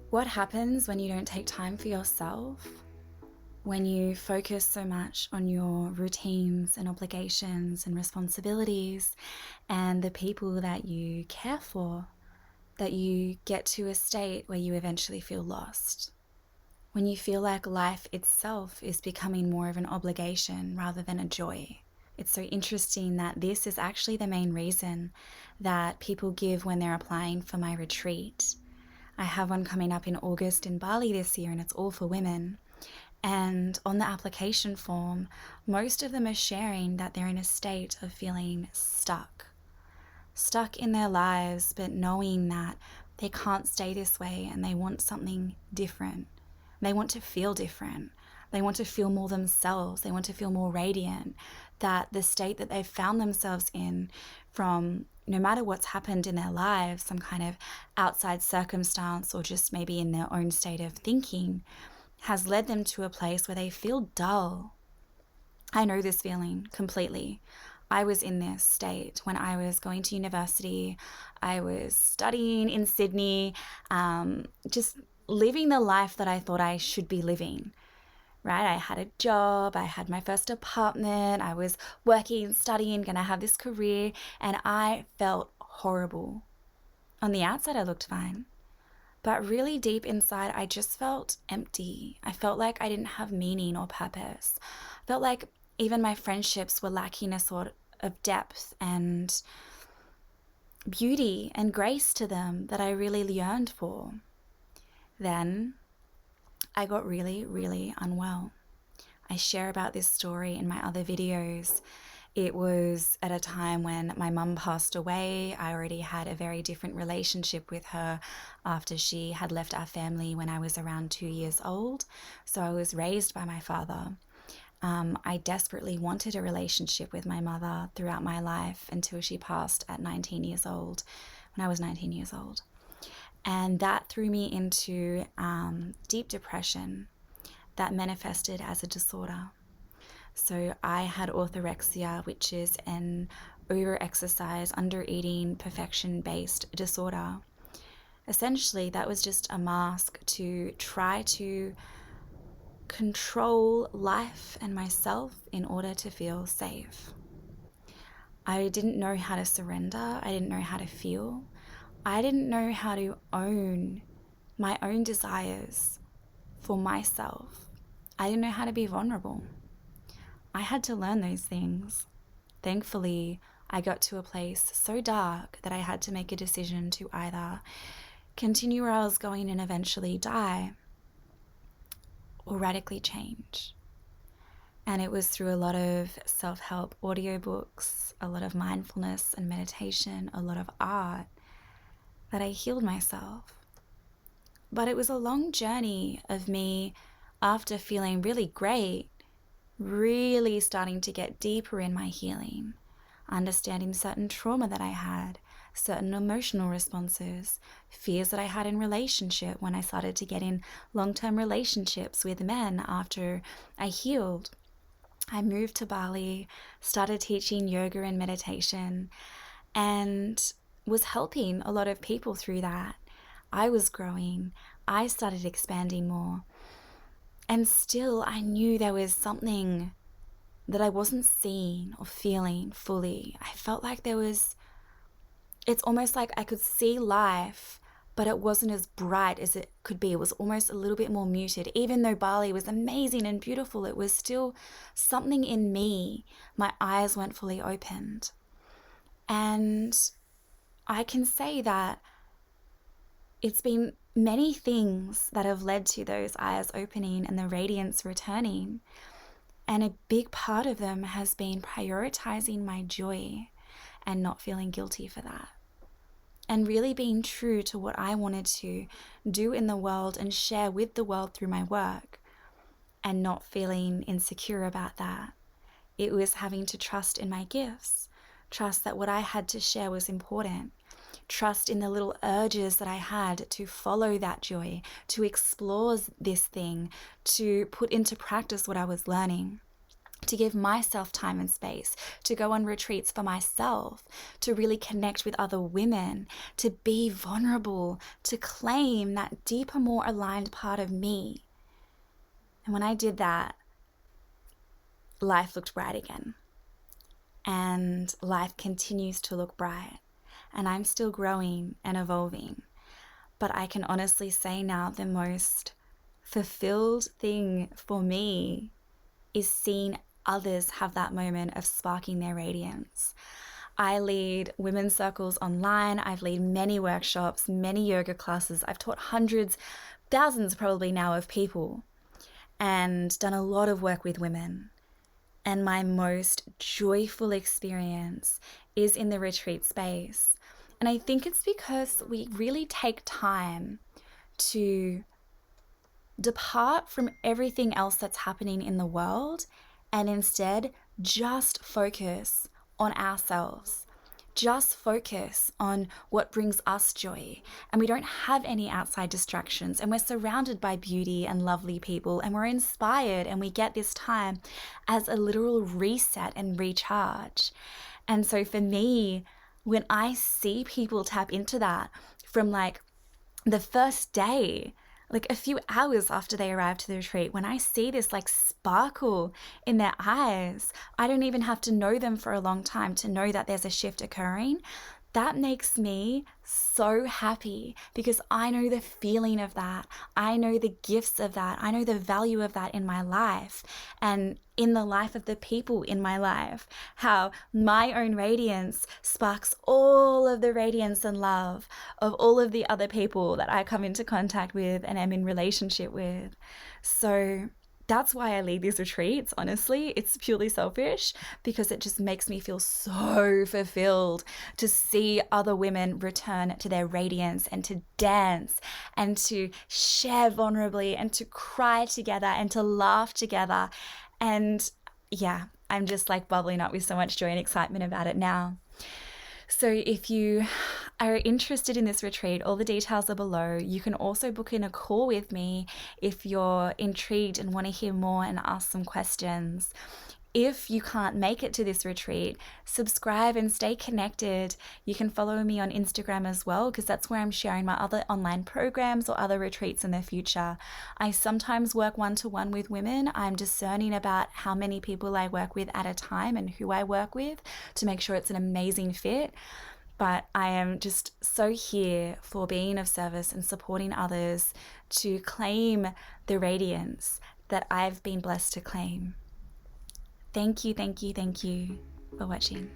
What happens when you don't take time for yourself? When you focus so much on your routines and obligations and responsibilities and the people that you care for, that you get to a state where you eventually feel lost. When you feel like life itself is becoming more of an obligation rather than a joy. It's so interesting that this is actually the main reason that people give when they're applying for my retreat. I have one coming up in August in Bali this year, and it's all for women. And on the application form, most of them are sharing that they're in a state of feeling stuck in their lives, but knowing that they can't stay this way and they want something different. They want to feel different. They want to feel more themselves. They want to feel more radiant. That the state that they've found themselves in, from no matter what's happened in their lives, some kind of outside circumstance or just maybe in their own state of thinking, has led them to a place where they feel dull. I know this feeling completely. I was in this state when I was going to university. I was studying in Sydney, just living the life that I thought I should be living, right? I had a job, I had my first apartment, I was working, studying, gonna have this career, and I felt horrible. On the outside, I looked fine. But really deep inside, I just felt empty. I felt like I didn't have meaning or purpose. I felt like even my friendships were lacking a sort of depth and beauty and grace to them that I really yearned for. Then I got really, really unwell. I share about this story in my other videos. It was at a time when my mum passed away. I already had a very different relationship with her after she had left our family when I was around 2 years old. So I was raised by my father. I desperately wanted a relationship with my mother throughout my life until she passed at 19 years old, when I was 19 years old. And that threw me into deep depression that manifested as a disorder. So I had orthorexia, which is an over-exercise, under-eating, perfection-based disorder. Essentially, that was just a mask to try to control life and myself in order to feel safe. I didn't know how to surrender. I didn't know how to feel. I didn't know how to own my own desires for myself. I didn't know how to be vulnerable. I had to learn those things. Thankfully, I got to a place so dark that I had to make a decision to either continue where I was going and eventually die, or radically change. And it was through a lot of self-help audiobooks, a lot of mindfulness and meditation, a lot of art, that I healed myself. But it was a long journey of me, after feeling really great, really starting to get deeper in my healing, understanding certain trauma that I had, certain emotional responses, fears that I had in relationship when I started to get in long-term relationships with men after I healed. I moved to Bali, started teaching yoga and meditation, and was helping a lot of people through that. I was growing. I started expanding more. And still, I knew there was something that I wasn't seeing or feeling fully. I felt like it's almost like I could see life, but it wasn't as bright as it could be. It was almost a little bit more muted. Even though Bali was amazing and beautiful, it was still something in me. My eyes weren't fully opened. And I can say that it's been many things that have led to those eyes opening and the radiance returning. And a big part of them has been prioritizing my joy and not feeling guilty for that. And really being true to what I wanted to do in the world and share with the world through my work, and not feeling insecure about that. It was having to trust in my gifts, trust that what I had to share was important, trust in the little urges that I had to follow that joy, to explore this thing, to put into practice what I was learning. to give myself time and space, to go on retreats for myself, to really connect with other women, to be vulnerable, to claim that deeper, more aligned part of me. And when I did that, life looked bright again. And life continues to look bright. And I'm still growing and evolving. But I can honestly say now the most fulfilled thing for me is seeing others have that moment of sparking their radiance. I lead women's circles online. I've led many workshops, many yoga classes. I've taught hundreds, thousands probably now of people, and done a lot of work with women. And my most joyful experience is in the retreat space. And I think it's because we really take time to depart from everything else that's happening in the world and instead just focus on ourselves. Just focus on what brings us joy. And we don't have any outside distractions, and we're surrounded by beauty and lovely people, and we're inspired, and we get this time as a literal reset and recharge. And so for me, when I see people tap into that from like the first day, like a few hours after they arrive to the retreat, when I see this like sparkle in their eyes, I don't even have to know them for a long time to know that there's a shift occurring. That makes me so happy because I know the feeling of that. I know the gifts of that. I know the value of that in my life and in the life of the people in my life. How my own radiance sparks all of the radiance and love of all of the other people that I come into contact with and am in relationship with. So that's why I lead these retreats, honestly. It's purely selfish because it just makes me feel so fulfilled to see other women return to their radiance and to dance and to share vulnerably and to cry together and to laugh together. And yeah, I'm just like bubbling up with so much joy and excitement about it now. So if you are interested in this retreat, all the details are below. You can also book in a call with me if you're intrigued and want to hear more and ask some questions. If you can't make it to this retreat, subscribe and stay connected. You can follow me on Instagram as well, because that's where I'm sharing my other online programs or other retreats in the future. I sometimes work one-to-one with women. I'm discerning about how many people I work with at a time and who I work with to make sure it's an amazing fit. But I am just so here for being of service and supporting others to claim the radiance that I've been blessed to claim. Thank you for watching.